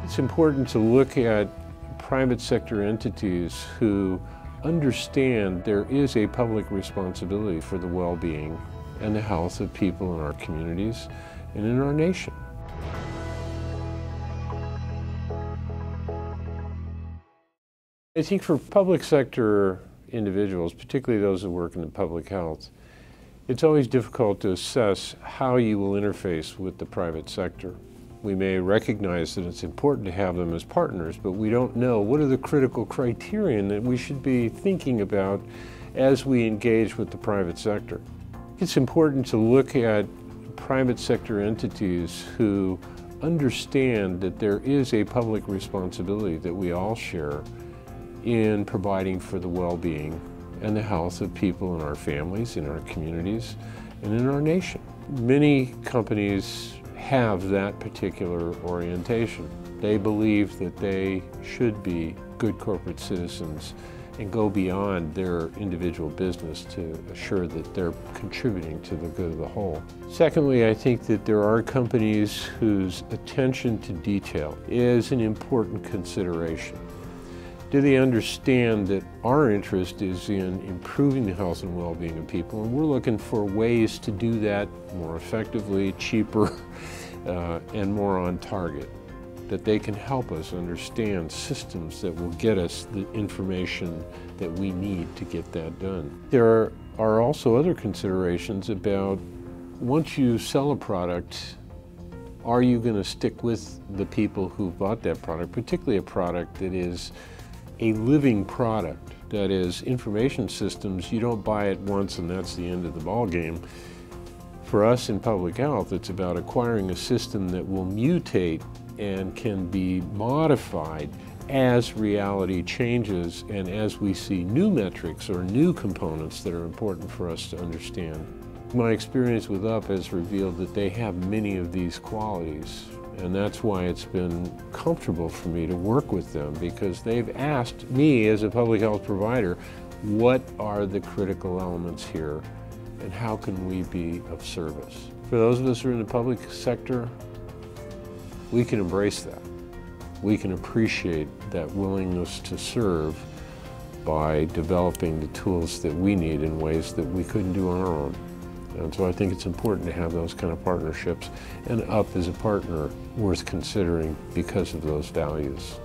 It's important to look at private sector entities who understand there is a public responsibility for the well-being and the health of people in our communities and in our nation. I think for public sector individuals, particularly those who work in the public health, it's always difficult to assess how you will interface with the private sector. We may recognize that it's important to have them as partners, but we don't know what are the critical criterion that we should be thinking about as we engage with the private sector. It's important to look at private sector entities who understand that there is a public responsibility that we all share in providing for the well-being and the health of people in our families, in our communities, and in our nation. Many companies have that particular orientation. They believe that they should be good corporate citizens and go beyond their individual business to assure that they're contributing to the good of the whole. Secondly, I think that there are companies whose attention to detail is an important consideration. Do they understand that our interest is in improving the health and well-being of people, and we're looking for ways to do that more effectively, cheaper, and more on target, that they can help us understand systems that will get us the information that we need to get that done. There are also other considerations about once you sell a product, are you going to stick with the people who bought that product, particularly a product that is a living product. That is, information systems, you don't buy it once and that's the end of the ball game. For us in public health, it's about acquiring a system that will mutate and can be modified as reality changes and as we see new metrics or new components that are important for us to understand. My experience with UP has revealed that they have many of these qualities. And that's why it's been comfortable for me to work with them, because they've asked me as a public health provider, what are the critical elements here and how can we be of service? For those of us who are in the public sector, we can embrace that. We can appreciate that willingness to serve by developing the tools that we need in ways that we couldn't do on our own. And so I think it's important to have those kind of partnerships, and UP is a partner worth considering because of those values.